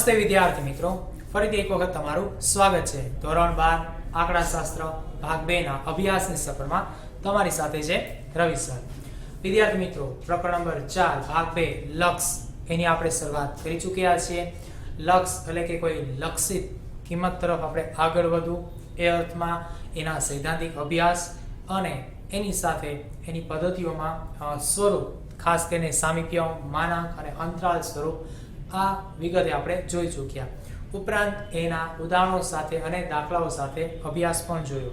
નમસ્તે વિદ્યાર્થી મિત્રો, ફરીથી એક વખત તમારું સ્વાગત છે. ધોરણ 12 આંકડાશાસ્ત્ર ભાગ 2 ના અભ્યાસની સફરમાં તમારી સાથે છે રવિ સર. વિદ્યાર્થી મિત્રો, પ્રકરણ નંબર 4 ભાગ 2 લક્ષ એની આપણે શરૂઆત કરી ચૂક્યા છીએ. લક્ષ એટલે કે કોઈ લક્ષિત કિંમત તરફ આપણે આગળ વધવું, એ અર્થમાં એના સૈદ્ધાંતિક અભ્યાસ અને એની સાથે એની પદ્ધતિઓમાં સ્વરૂપ, ખાસ કરીને સામીપ્ય, માનાંક અને અંતરાલ સ્વરૂપ આ વિગતે આપણે જોઈ ચૂક્યા. ઉપરાંત એના ઉદાહરણો સાથે અને દાખલાઓ સાથે અભ્યાસ પણ જોયો.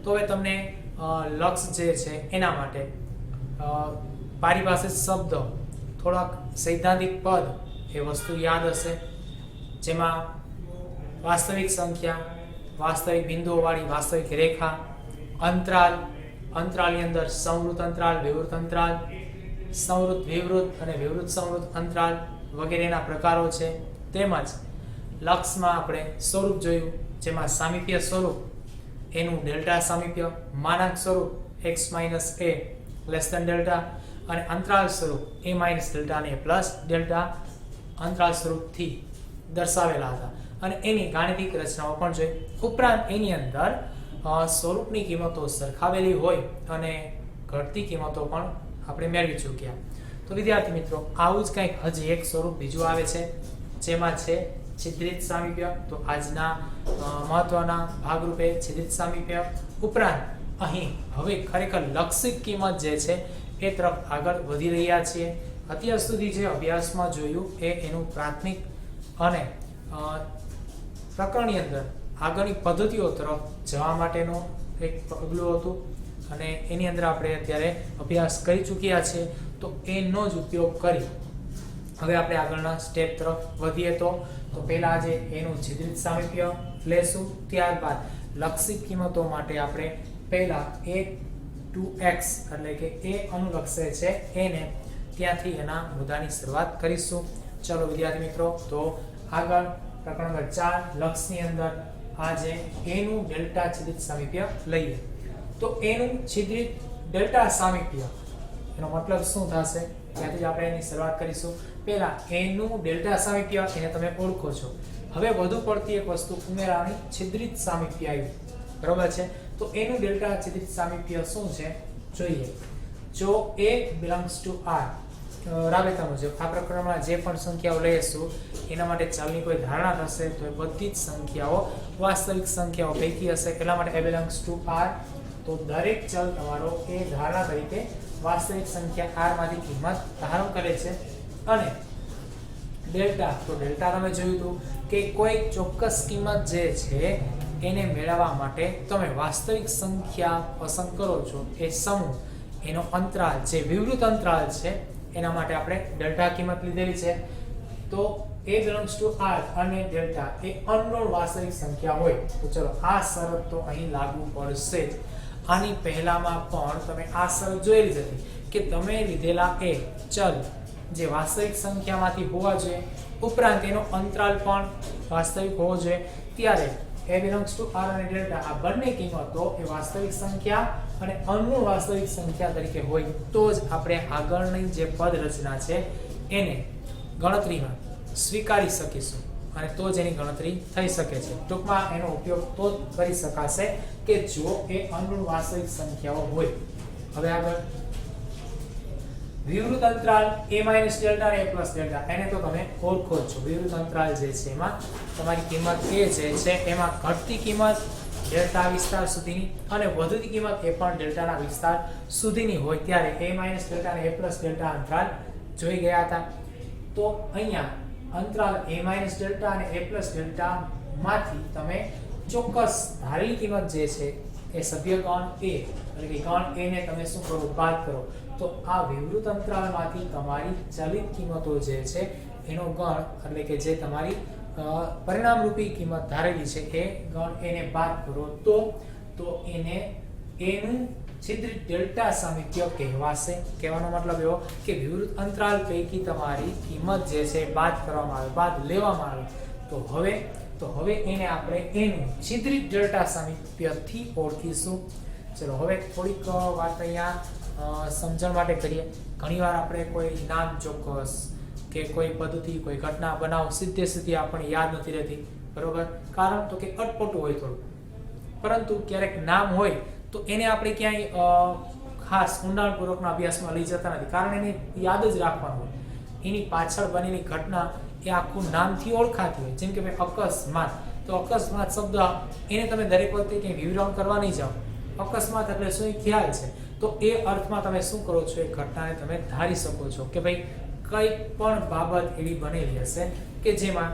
તો હવે તમને લક્ષ જે છે એના માટે પારિભાષિક શબ્દ, થોડાક સૈદ્ધાંતિક પદ એ વસ્તુ યાદ હશે, જેમાં વાસ્તવિક સંખ્યા, વાસ્તવિક બિંદુઓવાળી વાસ્તવિક રેખા, અંતરાલ, અંતરાલની અંદર સંવૃત અંતરાલ, વિવૃત અંતરાલ, સંવૃત વિવૃત અને વિવૃત સંવૃત અંતરાલ વગેરેના પ્રકારો છે. તેમજ લક્ષમાં આપણે સ્વરૂપ જોયું, જેમાં સામીપ્ય સ્વરૂપ એનું ડેલ્ટા સામીપ્ય, માનાંક સ્વરૂપ x - a less than delta અને અંતરાલ સ્વરૂપ a - ડેલ્ટા અને a પ્લસ ડેલ્ટા અંતરાલ સ્વરૂપથી દર્શાવેલા હતા અને એની ગાણિતિક રચનાઓ પણ જોઈ. ઉપરાંત એની અંદર સ્વરૂપની કિંમતો સરખાવેલી હોય અને ઘટતી કિંમતો પણ આપણે મેળવી ચૂક્યા. તો વિદ્યાર્થી મિત્રો, આવું જ કંઈક હજી એક સ્વરૂપ બીજું આવે છે, જેમાં છે છિદ્રિત સામીપ્ય. તો આજના મહત્વના ભાગરૂપે છિદ્રિત સામીપ્ય ઉપરાંત અહીં હવે ખરેખર લક્ષિત કિંમત જે છે એ તરફ આગળ વધી રહ્યા છીએ. અત્યાર સુધી જે અભ્યાસમાં જોયું એ એનું પ્રાથમિક અને પ્રકરણની અંદર આગળની પદ્ધતિઓ તરફ જવા માટેનું એક પગલું હતું અને એની અંદર આપણે અત્યારે અભ્યાસ કરી ચૂક્યા છે. તો એનો જ ઉપયોગ કરી હવે આપણે આગળના સ્ટેપ તરફ વધીએ. તો પહેલા જે એનું છિદ્રિત સામીપ્ય લેશું, ત્યારબાદ લક્ષિત કિંમતો માટે આપણે પહેલા a to x એટલે કે એ અનુલક્ષે છે એને, ત્યાંથી એના મુદ્દાની શરૂઆત કરીશું. ચલો વિદ્યાર્થી મિત્રો, તો આગળ પ્રકરણ નંબર 4 લક્ષની અંદર આ જે એનું ડેલ્ટા છિદ્રિત સામીપ્ય લઈએ. તો એનું છિદ્રિત ડેલ્ટા સામીપ્ય એનો મતલબ શું થશે, ત્યાંથી જ આપણે એની શરૂઆત કરીશું. પહેલા એનું ડેલ્ટા સામીપ્ય એને તમે ઓળખો છો. હવે વધુ પડતી એક વસ્તુ ઉમેરાની, છિદ્રિત સામીપ્ય આવી, બરોબર છે. તો એનું ડેલ્ટા છિદ્રિત સામીપ્ય શું છે જોઈએ. જો a belongs to r, રાબેતા મુજબ આ પ્રકરણમાં જે પણ સંખ્યાઓ લઈશું એના માટે ચલની કોઈ ધારણા થશે તો એ બધી જ સંખ્યાઓ વાસ્તવિક સંખ્યાઓ પૈકી હશે. એટલા માટે a belongs to r, તો દરેક ચલ તમારો એ ધારણા તરીકે વાસ્તવિક સંખ્યા r માંથી કિંમત ધારણ કરે છે. અને ડેલ્ટા, તો ડેલ્ટા તમે જોયું હતું કે કોઈ ચોક્કસ કિંમત જે છે એને મેળવવા માટે તમે વાસ્તવિક સંખ્યા પસંદ કરો છો, એ સમૂહ એનો અંતરાલ જે વિવૃત અંતરાલ છે એના માટે આપણે ડેલ્ટા કિંમત લીધેલી છે. તો a belongs to r અને ડેલ્ટા એ અનનોન વાસ્તવિક સંખ્યા હોય તો ચલો આ શરત તો અહીં લાગુ પડશે જ. આની પહેલામાં પણ તમે આ શરત જોયેલી જ હતી કે તમે લીધેલા એ ચલ જે વાસ્તવિક સંખ્યામાંથી હોવા જોઈએ, ઉપરાંત એનો અંતરાલ પણ વાસ્તવિક હોવો જોઈએ, ત્યારે a belongs to r અને ડેલ્ટા આ બંને કિંમતો એ વાસ્તવિક સંખ્યા અને અનનોન વાસ્તવિક સંખ્યા તરીકે હોય તો જ આપણે આગળની જે પદ રચના છે એને ગણતરીમાં સ્વીકારી શકીશું અને તો જ એની ગણતરી થઈ શકે છે. ટૂંકમાં એનો ઉપયોગ તો જ કરી શકાશે કે જો એ અનનોન વાસ્તવિક સંખ્યાઓ હોય. હવે આગળ વિવૃત અંતરાલ a - ડેલ્ટા અને a પ્લસ ડેલ્ટા, એને તો તમે ઓળખો છો. વિવૃત અંતરાલ જે છે એમાં તમારી કિંમત a જે છે એમાં ઘટતી કિંમત ડેલ્ટા વિસ્તાર સુધીની અને વધતી કિંમત એ પણ ડેલ્ટાના વિસ્તાર સુધીની હોય, ત્યારે a - ડેલ્ટા અને a પ્લસ ડેલ્ટા અંતરાલ જોઈ ગયા હતા. તો અહીંયા અંતરાલ a - ડેલ્ટા અને a પ્લસ ડેલ્ટા માંથી તમે ચોક્કસ ધારેલી કિંમત જે છે એ સભ્ય ગણ a એટલે કે ગણ a ને તમે શું કરો, બાદ કરો. તો આ વિવૃત અંતરાલમાંથી તમારી ચલિત કિંમતો જે છે એનો ગણ એટલે કે જે તમારી પરિણામરૂપી કિંમત ધારેલી છે એ ગણ a ને બાદ કરો તો એને એનું છિદ્રિત ડેલ્ટા સામીપ્ય કહેવાશે. કહેવાનો મતલબ એવો કે વિવૃત અંતરાલ પૈકી તમારી કિંમત જે છે બાદ કરવામાં આવે, બાદ લેવામાં આવે તો હવે એને આપણે એનું છિદ્રિત ડેલ્ટા સામીપ્યથી ઓળખીશું. ચલો હવે થોડીક વાત અહીંયા સમજણ માટે કરીએ. ઘણીવાર આપણે કોઈ નામ ચોક્કસ કે કોઈ પદ્ધતિ, કોઈ ઘટના, બનાવ સીધી આપણને યાદ નથી રહેતી, બરોબર? કારણ તો કે અટપટું હોય થોડું. પરંતુ ક્યારેક નામ હોય તો એને આપણે ક્યાંય ખાસ ઊંડાણપૂર્વકના અભ્યાસમાં લઈ જતા નથી, કારણ એને યાદ જ રાખવાનું હોય. એની પાછળ બનેલી ઘટના એ આખું નામથી ઓળખાતી હોય. જેમ કે ભાઈ અકસ્માત, તો અકસ્માત શબ્દ એને તમે દરેક વખતે કંઈ વિવરણ કરવા નહીં જાઓ. અકસ્માત એટલે શું ખ્યાલ છે, તો એ અર્થમાં તમે શું કરો છો, એ ઘટનાને તમે ધારી શકો છો કે ભાઈ કઈ પણ બાબત એવી બનેલી હશે કે જેમાં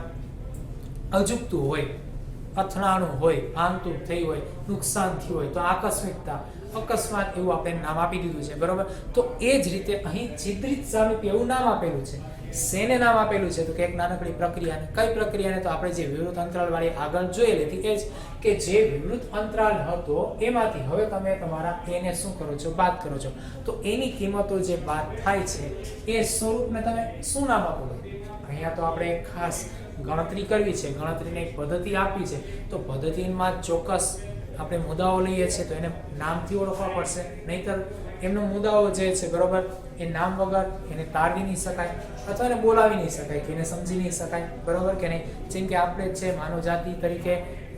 અજુગતું હોય, અથડાણું હોય, આંતૂર થઈ હોય, નુકસાન થયું હોય, તો આકસ્મિકતા, અકસ્માત એવું આપણે નામ આપી દીધું છે, બરોબર? તો એ જ રીતે અહીં છિદ્રિત સામીપ્ય એવું નામ આપેલું છે. શેને નામ આપેલું છે, તો કે એક નાનકડી પ્રક્રિયાને. કઈ પ્રક્રિયાને? તો આપણે જે વિવૃત અંતરાલ વાળી આગળ જોયેલી હતી એ જ, કે જે વિવૃત અંતરાલ હતો એમાંથી હવે તમે તમારા એને શું કરો છો, બાદ કરો છો. તો એની કિંમતો જે બાદ થાય છે એ સ્વરૂપને તમે શું નામ આપો? અહીંયા તો આપણે ખાસ ગણતરી કરવી છે, ગણતરીને એક પદ્ધતિ આપી છે, તો પદ્ધતિમાં ચોક્કસ આપણે મુદ્દાઓ લઈએ છીએ તો એને નામથી ઓળખવા પડશે, નહીતર એમનો મુદ્દાઓ જે છે, બરોબર, એ નામ વગર એને તારવી નહીં શકાય અથવા એને બોલાવી નહીં શકાય કે એને સમજી નહીં શકાય, બરોબર કે નહીં? જેમ કે આપણે છે માનવ જાતિ તરીકે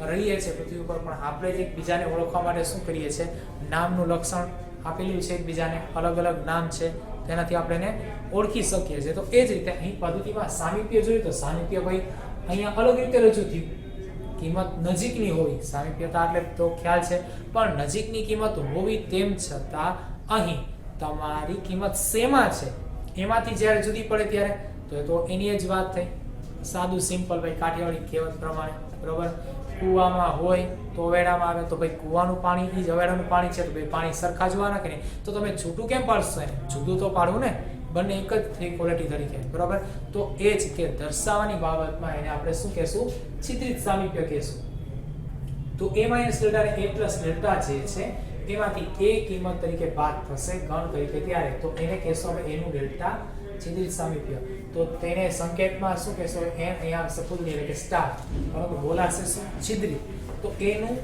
રહીએ છીએ પૃથ્વી ઉપર, પણ આપણે જ એકબીજાને ઓળખવા માટે શું કરીએ છીએ, નામનું લક્ષણ આપેલું છે, એકબીજાને અલગ અલગ નામ છે, તેનાથી આપણે એને ઓળખી શકીએ છીએ. તો એ જ રીતે અહીં પદ્ધતિમાં સામીપ્ય જોયું તો સામીપ્ય ભાઈ અહીંયા અલગ રીતે રજૂ થયું. કિંમત નજીકની હોવી, સામીપ્યતા એટલે તો ખ્યાલ છે, પણ નજીકની કિંમત હોવી તેમ છતાં અહીં તમારી કિંમત શેમાં છે એમાંથી જ્યારે જુદી પડે ત્યારે તો એની જ વાત થઈ. સાદું સિમ્પલ ભાઈ કાઠિયાવાડી કહેવત પ્રમાણે, બરોબર? કૂવામાં હોય તો અવેડામાં આવે, તો ભાઈ કૂવાનું પાણી એ જ અવેડાનું પાણી છે, તો ભાઈ પાણી સરખા જોવાના કે નહીં? તો તમે છૂટું કેમ પાડશો એને? જુદું તો પાડવું ને, બંને એક જ થઈ ક્વોલિટી તરીકે, બરોબર? તો એ જ કે દર્શાવવાની બાબતમાં એને આપણે શું કહેશું, છિદ્રિત સામીપ્ય કહેશું. તો a - ડેલ્ટા અને a + ડેલ્ટા જે છે એમાંથી એ કિંમત તરીકે બાદ થશે ગણ તરીકે, ત્યારે તો એને કહેશો આપણે એનું ડેલ્ટા છિદ્રિત સામીપ્ય. તો તેને સંકેતમાં શું કહેશો, n અહીંયા સપૂર્ણ એટલે કે સ્ટાર, બરાબર? બોલાશે શું, છિદ્રિત. તો એનું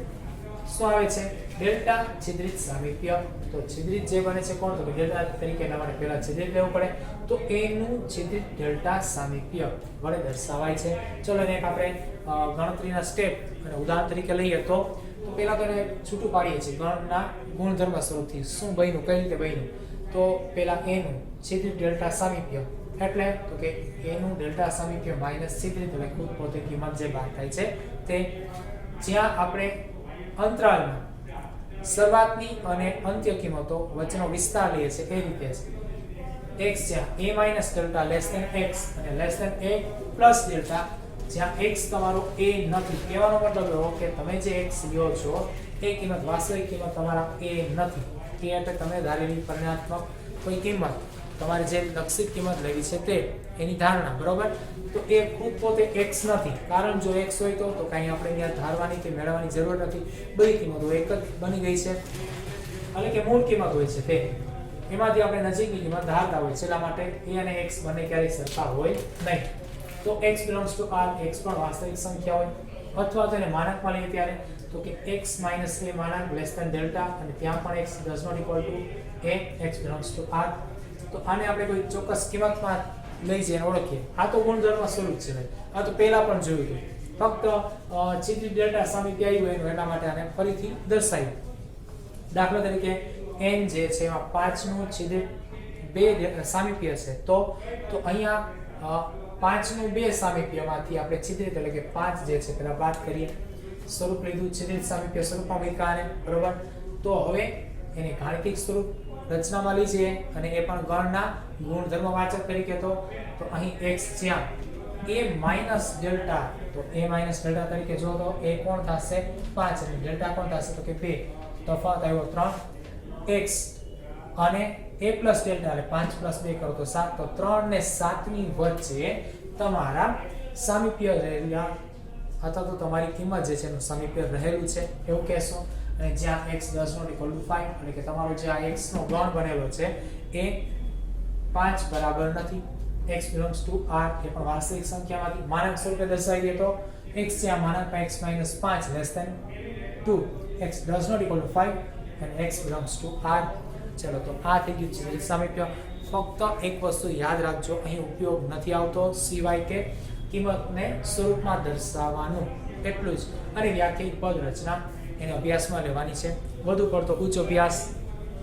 શું આવે છે, ડેલ્ટા છિદ્રિત સામીપ્ય. તો છિદ્રિત જે બને છે કોણ, તો ડેલ્ટા તરીકે એના માટે પહેલા છિદ્રિત લેવું પડે, તો એનું છિદ્રિત ડેલ્ટા સામીપ્ય વડે દર્શાવાય છે. ચલો એને આપણે ગણતરીના સ્ટેપ અને ઉદાહરણ તરીકે લઈએ તો પહેલા તો એને છૂટું પાડીએ છીએ ગણના ગુણધર્મ સ્વરૂપથી. શું બન્યું, કઈ રીતે બન્યું? તો પહેલા એનું છિદ્રિત ડેલ્ટા સામીપ્ય એટલે તો કે એનું ડેલ્ટા સામીપ્ય માઈનસ છિદ્રિત એટલે ખુદ પોતે કિંમત જે બાદ થાય છે તે, જ્યાં આપણે અંતરાલમાં શરૂઆતની અને અંત્ય કિંમતો વચ્ચેનો વિસ્તાર લઈએ છીએ એ રીતે છે. x જ્યાં a - ડેલ્ટા x અને a + ડેલ્ટા જ્યાં x તમારો a નથી. કહેવાનો મતલબ એવો કે તમે જે x લ્યો છો એ કિંમત વાસ્તવિક કિંમત તમારા a નથી. એ એટલે તમે ધારેલી પરિમાણાત્મક કોઈ કિંમત, તમારે જે લક્ષિત કિંમત લેવી છે તે, એની ધારણા, બરોબર? તો એ ખુદ પોતે x નથી, કારણ જો x હોય તો કાંઈ આપણે અહીંયા ધારવાની કે મેળવવાની જરૂર નથી. બધી કિંમતો એક જ બની ગઈ છે, એટલે કે મૂળ કિંમત હોય છે તે, એમાંથી આપણે નજીકની કિંમત ધારતા હોય છે. એટલા માટે a અને x બંને ક્યારેય સરખા હોય નહીં. તો x belongs to r, x પણ વાસ્તવિક સંખ્યા હોય, અથવા તો એને માનકમાં લઈએ ત્યારે તો કે x - a માનક < ડેલ્ટા, અને ત્યાં પણ x does not equal to a, x belongs to r. તો આને આપણે કોઈ ચોક્કસ કિંમતમાં લઈ જઈને ઓળખીએ. આ તો ગુણધર્મ સ્વરૂપ છે ભાઈ, આ તો પહેલા પણ જોયું હતું. ફક્ત છિદ્રિત ડેલ્ટા સામીપ્ય આવ્યું એનું એટલા માટે આને ફરીથી દર્શાવ્યું. દાખલા તરીકે n જે છે એમાં 5 નું છિદ્રિત 2 સામીપ્ય છે, તો અહીંયા 5 નું 2 સામીપ્યમાંથી આપણે છિદ્રિત એટલે કે 5 જે છે પેલા બાદ કરીએ. સ્વરૂપ લીધું છિદ્રિત સામીપ્ય સ્વરૂપમાં મૂક્યા, બરોબર? તો હવે એને ગાણિતિક સ્વરૂપ રચનામાં લઈ જઈએ અને એ પણ ગણના ગુણધર્મવાચક તરીકે. તો અહીં x જ્યાં a - ડેલ્ટા, તો a - ડેલ્ટા તરીકે જો તો a કોણ થશે 5 અને ડેલ્ટા કોણ થશે તો કે 2. તફાવત આવ્યો 3 x અને a + ડેલ્ટા એટલે 5 + 2 કરો તો 7. તો 3 ને 7 ની વચ્ચે તમારા સામીપ્ય રહેલા અથવા તો તમારી કિંમત જે છે એનું સામીપ્ય રહેલું છે એવું કહેશો. અને જ્યાં x does not equal to 5 એટલે કે તમારો જે આ x નો ગણ બનેલો છે એ 5 બરાબર નથી. x belongs to r એ પણ વાસ્તવિક સંખ્યામાંથી માનક સ્વરૂપે દર્શાવી દે તો x જ્યાં માનકમાં x - 5 <2, x does not equal to 5 and x belongs to r. ચલો તો આ થઈ ગયું છે સામીપ્ય. ફક્ત એક વસ્તુ યાદ રાખજો, અહીં ઉપયોગ નથી આવતો સિવાય કે કિંમતને સ્વરૂપમાં દર્શાવવાનું, એટલું જ. અને વ્યાખ્યાયિત પદ રચના એને અભ્યાસમાં લેવાની છે. વધુ પડતો ઉચ્ચ અભ્યાસ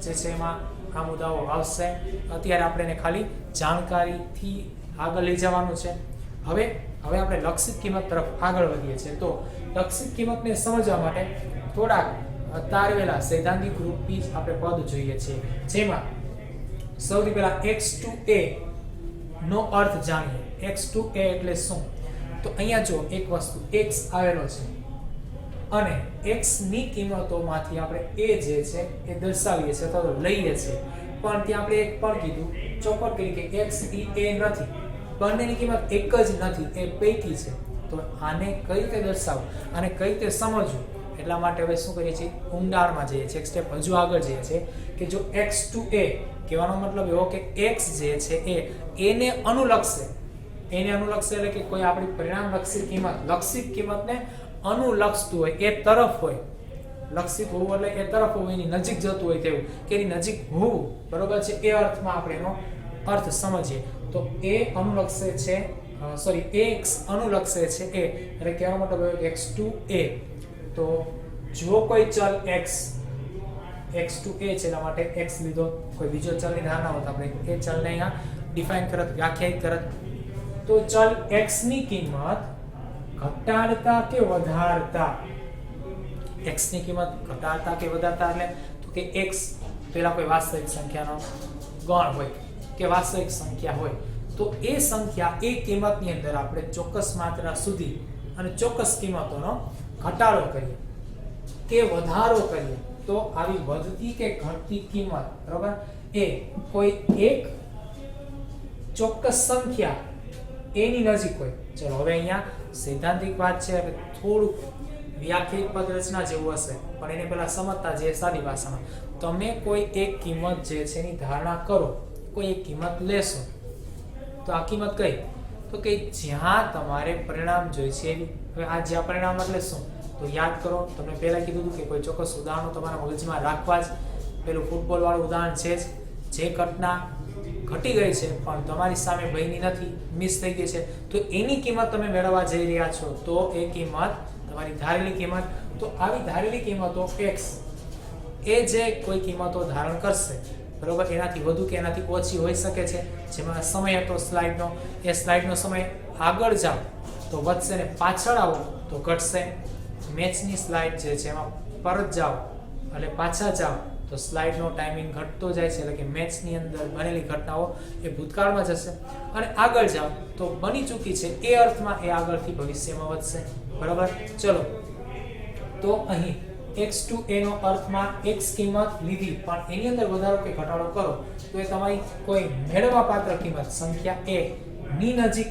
જે છે એમાં આ મુદ્દાઓ આવશે. અત્યારે આપણે એને ખાલી જાણકારીથી આગળ લઈ જવાનું છે. હવે આપણે લક્ષિત કિંમત તરફ આગળ વધીએ છીએ. તો લક્ષિત કિંમતને સમજવા માટે થોડાક તારવેલા સૈદ્ધાંતિક રૂપી આપણે પદ જોઈએ છીએ, જેમાં સૌથી પહેલા x2a નો અર્થ જાણીએ. x2a એટલે શું? તો અહીંયા જો એક વસ્તુ x આવેલો છે અને x ની કિંમતોમાંથી આપણે a જે છે એ દર્શાવીએ છીએ અથવા તો લઈએ છીએ, પણ ત્યાં આપણે એક પણ કીધું, ચોખવટ કરી કે x એ નથી, બંનેની કિંમત એક જ નથી, એ પૈકી છે. તો આને કઈ રીતે દર્શાવવું, આને કઈ રીતે સમજવું, એટલા માટે હવે શું કરીએ છીએ, ઊંડાણમાં જઈએ છીએ, એક સ્ટેપ હજુ આગળ જઈએ છીએ કે જો x2a કહેવાનો મતલબ એવો કે x જે છે એ એને અનુલક્ષે, એટલે કે કોઈ આપણી પરિણામ લક્ષિત કિંમત, લક્ષિત કિંમતને અનુલક્ષતું હોય, એ તરફ હોય. લક્ષિત હોવું એટલે એ તરફ હોવું, એની નજીક જતું હોય તેવું, કે એની નજીક હોવું, બરોબર છે, એ અર્થમાં આપણે એનો અર્થ સમજીએ. તો એ અનુલક્ષે છે, x અનુલક્ષે છે એ, એટલે કહેવાનો મતલબ x2a. તો જો કોઈ ચલ x2a છે, એના માટે x લીધો, કોઈ બીજો ચલની ધારણા હોત આપણે એ ચલને અહીંયા ડિફાઇન કરત, વ્યાખ્યાયિત કરત. તો ચલ x ની કિંમત ઘટાડતા કે વધારતા, x ની કિંમત ઘટાડતા કે વધારતા એટલે તો કે x પેલા કોઈ વાસ્તવિક સંખ્યાનો ગણ હોય કે વાસ્તવિક સંખ્યા હોય, તો એ સંખ્યા એ કિંમતની અંદર આપણે ચોક્કસ માત્રા સુધી અને ચોક્કસ કિંમતોનો ઘટાડો કરીએ કે વધારો કરીએ, તો આવી વધતી કે ઘટતી કિંમત, બરાબર, એ કોઈ એક ચોક્કસ સંખ્યા એની નજીક હોય. ચલો હવે અહીંયા સૈદ્ધાંતિક વાત છે, હવે થોડુંક વ્યાખ્યાયિત પદ રચના જેવું હશે, પણ એને પહેલા સમજતા જે સાદી ભાષામાં, તમે કોઈ એક કિંમત જે છે એની ધારણા કરો, કોઈ એક કિંમત લેશો, તો આ કિંમત કઈ, તો કે જ્યાં તમારે પરિણામ જોઈએ છે એવી. હવે આ જ્યાં પરિણામ એટલે શું, તો યાદ કરો, તમને પહેલા કીધું હતું કે કોઈ ચોક્કસ ઉદાહરણો તમારા મગજમાં રાખવા જ. પેલું ફૂટબોલ વાળું ઉદાહરણ છે જ, જે ઘટના ઘટી ગઈ છે પણ તમારી સામે બની નથી, મિસ થઈ ગઈ છે, તો એની કિંમત તમે મેળવવા જઈ રહ્યા છો, તો એ કિંમત તમારી ધારેલી કિંમત. તો આવી ધારેલી કિંમતો x એ જે કોઈ કિંમતો ધારણ કરશે, બરોબર, એનાથી વધુ કે એનાથી ઓછી હોઈ શકે છે. જેમાં સમય હતો સ્લાઇડનો, એ સ્લાઇડનો સમય આગળ જાઓ તો વધશે ને પાછળ આવો તો ઘટશે. મેચની સ્લાઇડ જે છે એમાં પરત જાઓ એટલે પાછા જાઓ તો સ્લાઇડનો ટાઈમિંગ ઘટતો જાય છે, એટલે કે મેચની અંદર બનેલી ઘટનાઓ એ ભૂતકાળમાં જશે, અને આગળ જાઓ તો બની ચૂકી છે એ અર્થમાં એ આગળથી ભવિષ્યમાં વધશે, બરાબર. ચલો, તો અહીં x2a નો અર્થમાં x કિંમત લીધી, પણ એની અંદર વધારો કે ઘટાડો કરો તો એ તમારી કોઈ મેળવવા પાત્ર કિંમત સંખ્યા a ની નજીક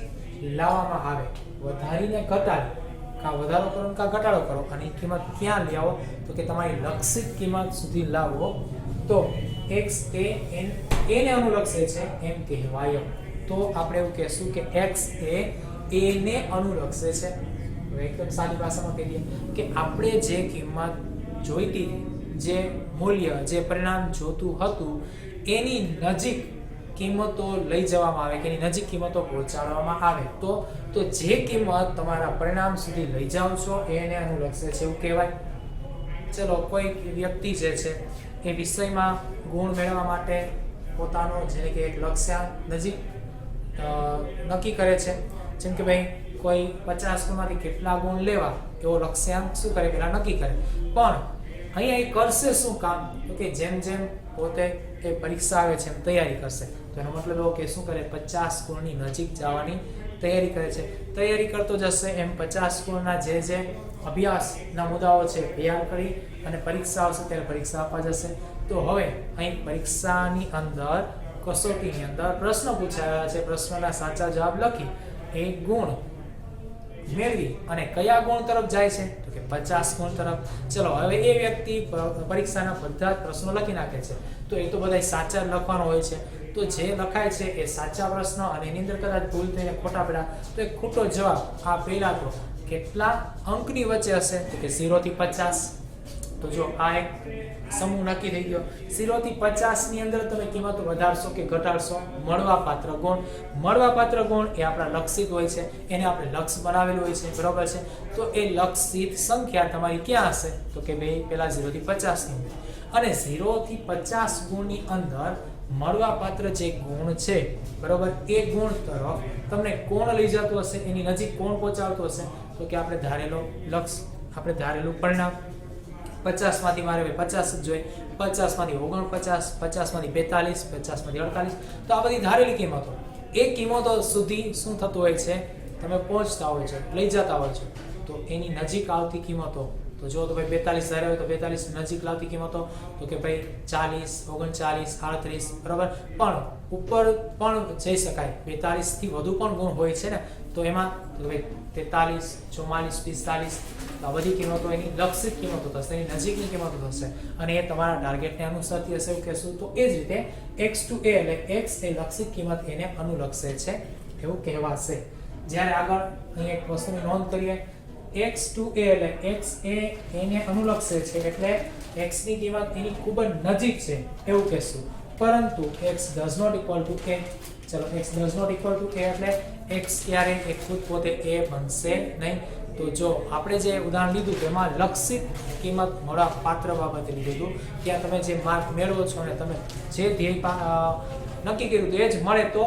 લાવવામાં આવે, વધારીને ઘટાડી, કા વધારો કરો કા ઘટાડો કરો, અને એ કિંમત ક્યાં લઈ આવો, તો કે તમારી લક્ષિત કિંમત સુધી લાવો, તો x એને અનુલક્ષે છે એમ કહેવાય. તો આપણે એવું કહેશું કે x એ ને અનુલક્ષે છે. એકદમ સાદી ભાષામાં કહી દઈએ કે આપણે જે કિંમત જોઈતી, જે મૂલ્ય, જે પરિણામ જોતું હતું એની નજીક કિંમતો લઈ જવામાં આવે, કે એની નજીક કિંમતો પહોંચાડવામાં આવે, તો જે કિંમત તમારા પરિણામ સુધી લઈ જાઓ છો એને અનુલક્ષે છે એવું કહેવાય. ચલો, કોઈ વ્યક્તિ જે છે એ વિષયમાં ગુણ મેળવવા માટે પોતાનો જે કે એક લક્ષ્યાંક નજીક નક્કી કરે છે, જેમ કે ભાઈ કોઈ 50 ગુણમાંથી કેટલા ગુણ લેવા એવો લક્ષ્યાંક શું કરે, પેલા નક્કી કરે. પણ અહીંયા એ કરશે શું કામ, તો કે જેમ જેમ પોતે એ પરીક્ષા આવે છે એમ તૈયારી કરશે. તો એનો મતલબ એવો કે શું કરે, 50 ગુણની નજીક જવાની તૈયારી કરે છે. તૈયારી કરતો જશે એમ 50 ગુણના જે અભ્યાસના મુદ્દાઓ છે તૈયાર કરી અને પરીક્ષા આવશે ત્યારે પરીક્ષા આપવા જશે. તો હવે અહીં પરીક્ષાની અંદર, કસોટીની અંદર પ્રશ્ન પૂછાયા છે, પ્રશ્નના સાચા જવાબ લખી એ ગુણ મેળવી અને કયા ગુણ તરફ જાય છે, તો કે 50 ગુણ તરફ. ચલો, હવે એ વ્યક્તિ પરીક્ષાના બધા પ્રશ્નો લખી નાખે છે, તો એ તો બધા સાચા લખવાનો હોય છે, તો જે લખાય છે એ સાચા પ્રશ્ન, અને એની અંદર કદાચ ભૂલ થઈને ખોટા પડ્યા તો એ ખોટો જવાબ. આ પહેલા તો કેટલા અંકની વચ્ચે હશે, તો કે 0 થી 50, તો જો આ એક સમૂહ નક્કી થઈ ગયો. 0 થી 50 ની અંદર તમે કિંમતો વધારશો કે ઘટાડશો, મળવાપાત્ર ગુણ. મળવાપાત્ર ગુણ એ આપણા લક્ષિત હોય છે, એને આપણે લક્ષ બનાવેલું હોય છે, બરોબર છે. તો એ લક્ષિત સંખ્યા તમારી ક્યાં હશે? તો કે ભાઈ પેલા 0 થી 50 ની અંદર. અને 0 થી 50 ગુણની અંદર મળવાપાત્ર જે ગુણ છે, બરોબર, એ ગુણ તરફ તમને કોણ લઈ જતું હશે, એની નજીક કોણ પહોંચાડતું હશે? તો કે આપણે ધારેલો લક્ષ, આપણે ધારેલું પરિણામ. 50 માંથી મારે 50 જ જોઈએ, 50 માંથી 49, 50 માંથી 42, 50 માંથી 48. તો આ બધી ધારેલી કિંમતો, એ કિંમતો સુધી શું થતું હોય છે? તમે પહોંચતા હોય છે, લઈ જતા હોય છે. તો એની નજીક આવતી કિંમતો, તો જો તો ભાઈ 42 ધારે હોય તો 42 નજીક લાવતી કિંમતો, તો કે ભાઈ 40, 39, 38, બરાબર. પણ ઉપર પણ જઈ શકાય, 42 થી વધુ પણ ગુણ હોય છે ને, તો એમાં તો ભાઈ 43, 44, 45, આ બધી કિંમતો એની લક્ષિત કિંમતો થશે, એની નજીકની કિંમતો થશે, અને એ તમારા ટાર્ગેટને અનુસરતી હશે એવું કહેશું. તો એ જ રીતે x to a એટલે x એ લક્ષિત કિંમત એને અનુલક્ષે છે એવું કહેવાશે. જ્યારે આગળ અહીં એક વસ્તુની નોંધ કરીએ, x to a એટલે x એ એને અનુલક્ષે છે એટલે x ની કિંમત એની ખૂબ જ નજીક છે એવું કહેશું. પરંતુ x does not equal to a, ચલો x does not equal to a એટલે x ક્યારે એ ખુદ પોતે a બનશે નહીં. તો જો આપણે જે ઉદાહરણ લીધું તેમાં લક્ષિત કિંમત મળવા પાત્ર બાબતે લીધું હતું, ત્યાં તમે જે માર્ક મેળવો છો અને તમે જે ધ્યેય નક્કી કર્યું તો એ જ મળે તો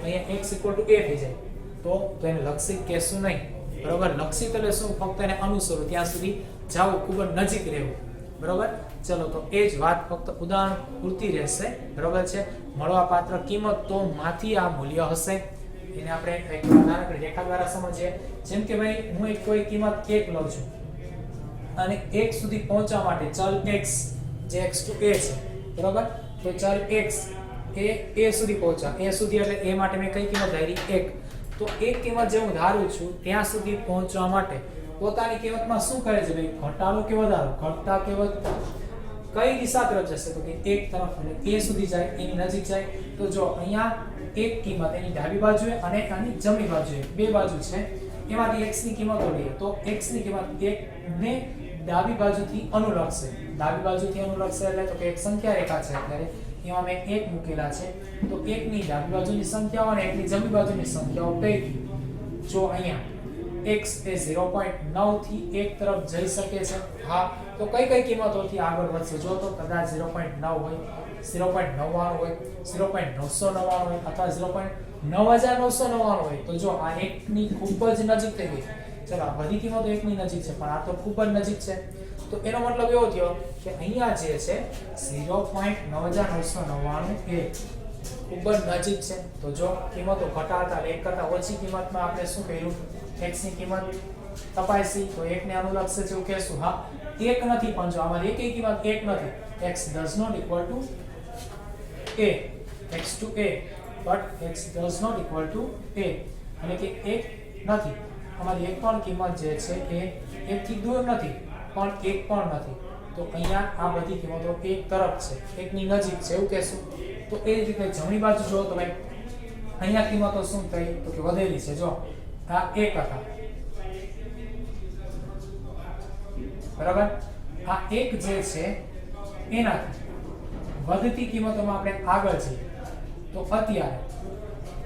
અહીંયા x equal to a થઈ જાય, તો એને લક્ષિત કહેશું નહીં, બરોબર. લક્ષિત એટલે શું? ફક્ત એને અનુસરો, ત્યાં સુધી જાઓ, ખૂબ જ નજીક રહેવું, બરોબર. ચલો, તો એ જ વાત ફક્ત ઉદાહરણ પૂરતી રહેશે, બરોબર છે. મળવાપાત્ર કિંમતોમાંથી આ મૂલ્ય હશે, એને આપણે એક નાનકડી રેખા દ્વારા સમજીએ. જેમ કે ભાઈ હું એક કોઈ કિંમત 1 લઉં છું અને 1 સુધી પહોંચવા માટે ચલ x જે x to a છે, બરોબર. તો ચલ x એ a સુધી પહોંચવા, a સુધી એટલે a માટે મેં કઈ કિંમત ધારી? 1. તો એક કિંમત જે હું ધારું છું ત્યાં સુધી પહોંચવા માટે પોતાની કિંમતમાં શું કરે છે ભાઈ? ઘટાડો કે વધારો, ઘટતા કે વધતા, કઈ દિશા તરફ જશે? તો કે એક તરફ, એટલે a સુધી જાય, એની નજીક જાય. તો જો અહીંયા એક કિંમત એની ડાબી બાજુએ અને આની જમણી બાજુએ બે બાજુ છે, એમાંથી x ની કિંમતો લઈએ તો x ની કિંમત 1 ને ડાબી બાજુથી અનુલક્ષે. ડાબી બાજુથી અનુલક્ષે એટલે તો કે એક સંખ્યા રેખા છે, એટલે એમાં મેં 1 મૂકેલા છે. તો 1 ની ડાબી બાજુની સંખ્યાઓ અને 1 ની જમણી બાજુની સંખ્યાઓ પૈકી જો અહીંયા x એ 0.9 થી 1 તરફ જઈ શકે છે. હા, તો કઈ કિંમતોથી આગળ વધશે? જો તો કદાચ 0.9 હોય, 0.99 હોય, 0.999 હોય અથવા 0.9999 હોય. તો જો આ 1 ની ખૂબ જ નજીક થઈ ગઈ. ચલો, આ બધી કિંમતો 1 ની નજીક છે, પણ આ તો ખૂબ જ નજીક છે. તો એનો મતલબ એવો થયો કે અહીંયા જે છે 0.9999 એ ખૂબ જ નજીક છે. તો જો કિંમતો ઘટાડતા એટલે 1 કરતા ઓછી કિંમતમાં આપણે શું કર્યું? x ની કિંમત તપાસી તો 1 ને અનુલક્ષે છે એવું કહેશું. હા, 1 નથી, પણ જો આમાં એકની કિંમત 1 નથી. x does not equal to a, x to a, but x does not equal to a, એટલે કે 1 નથી. આમાંથી એક પણ કિંમત જે છે એ 1 થી દૂર નથી, પણ 1 પણ નથી. તો અહીંયા આ બધી કિંમતો 1 તરફ છે, 1 ની નજીક છે એવું કહેશું. તો એ જ રીતે જમણી બાજુ જો તો ભાઈ અહીંયા કિંમતો શું થઈ? તો કે વધેલી છે. જો આ 1 હતા, બરાબર. આ 1 જે છે એનાથી વધતી કિંમતોમાં આપણે આગળ જઈએ તો અત્યારે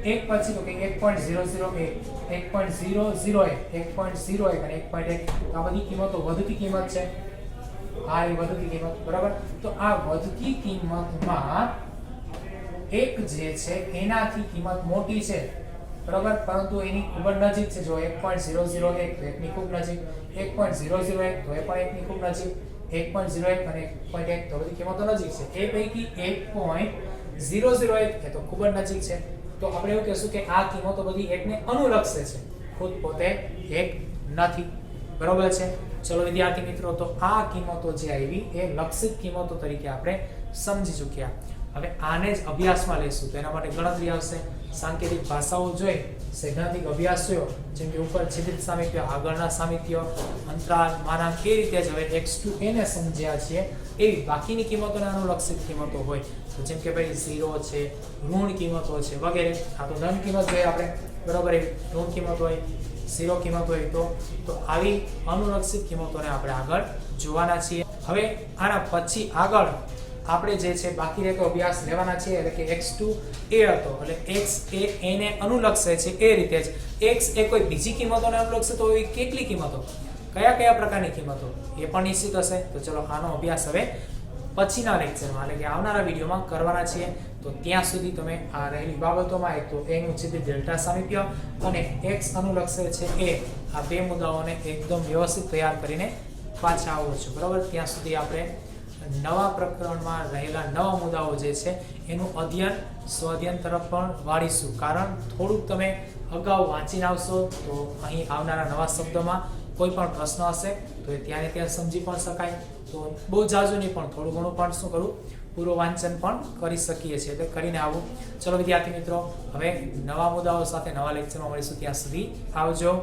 1 પછી તો કે 1.001, 1.001, 1.01 અને 1.1 આ બધી કિંમતો વધતી કિંમત છે. આ એ વધતી કિંમત, બરાબર. તો આ વધતી કિંમતમાં 1 જે છે એનાથી કિંમત મોટી છે, બરાબર, પરંતુ એની ખૂબ જ નજીક છે. જો 1.001 તો 1 ની ખૂબ નજીક, 1.001 તો એ પણ 1 ની ખૂબ નજીક, 1.01 અને 1.1 તો બધી કિંમતો નજીક છે. એ પૈકી 1.001 એ તો ખૂબ જ નજીક છે. તો આપણે એવું કહેશું કે આ કિંમતો બધી 1 ને અનુલક્ષે છે, ખુદ પોતે 1 નથી, બરોબર છે. ચલો વિદ્યાર્થી મિત્રો, તો આ કિંમતો જે આવી એ લક્ષિત કિંમતો તરીકે આપણે સમજી ચૂક્યા. હવે આને જ અભ્યાસમાં લઈશું તો એના માટે ગણતરી આવશે, સાંકેતિક ભાષાઓ જોઈ, સૈદ્ધાંતિક અભ્યાસ જોયો, જેમ કે ઉપર છેદિત સામિત્ય, આગળના સામિત્ય, અંતરાલ, માનાંક, એ રીતે જ હવે x to a ને સમજ્યા છીએ એવી બાકીની કિંમતોને અનુલક્ષિત કિંમતો હોય. તો જેમ કે ભાઈ 0 છે, ઋણ કિંમતો છે વગેરે. આ તો ધન કિંમત જોઈએ આપણે, બરાબર. એ ઋણ કિંમત હોય, 0 કિંમત હોય, તો આવી અનુલક્ષિત કિંમતોને આપણે આગળ જોવાના છીએ. હવે આના પછી આગળ આપણે જે છે બાકી રહેતો અભ્યાસ લેવાના છે, એટલે કે x2 એ હતો એટલે x એ એને અનુલક્ષે છે એ રીતે જ x એ કોઈ બીજી કિંમતોને અનુલક્ષે તો એ કેટલી કિંમતો, કયા કયા પ્રકારની કિંમતો એ પણ નિશ્ચિત હશે. તો ચલો આનો અભ્યાસ હવે પછીના લેક્ચરમાં એટલે કે આવનારા વિડીયોમાં કરવાના છીએ. તો ત્યાં સુધી તમે આ રહેલી બાબતોમાં એક તો એનું છે તે ડેલ્ટા સામીપ્ય અને x અનુલક્ષે છે એ આ બે મુદ્દાઓને એકદમ વ્યવસ્થિત તૈયાર કરીને પાછા આવો છો, બરાબર. ત્યાં સુધી આપણે નવા પ્રકરણમાં રહેલા નવા મુદ્દાઓ જે છે એનું અધ્યયન સ્વઅધ્યયન તરફ પણ વાળીશું. કારણ થોડુંક તમે અગાઉ વાંચીને આવશો તો અહીં આવનારા નવા શબ્દોમાં કોઈ પણ પ્રશ્ન હશે તો એ ત્યાં ને ત્યાં સમજી પણ શકાય. તો બહુ જાજુ નહીં પણ થોડું ઘણું પણ શું કરું પૂરું વાંચન પણ કરી શકીએ છીએ, એટલે કરીને આવું. ચલો વિદ્યાર્થી મિત્રો, હવે નવા મુદ્દાઓ સાથે નવા લેક્ચરમાં મળીશું. ત્યાં સુધી આવજો.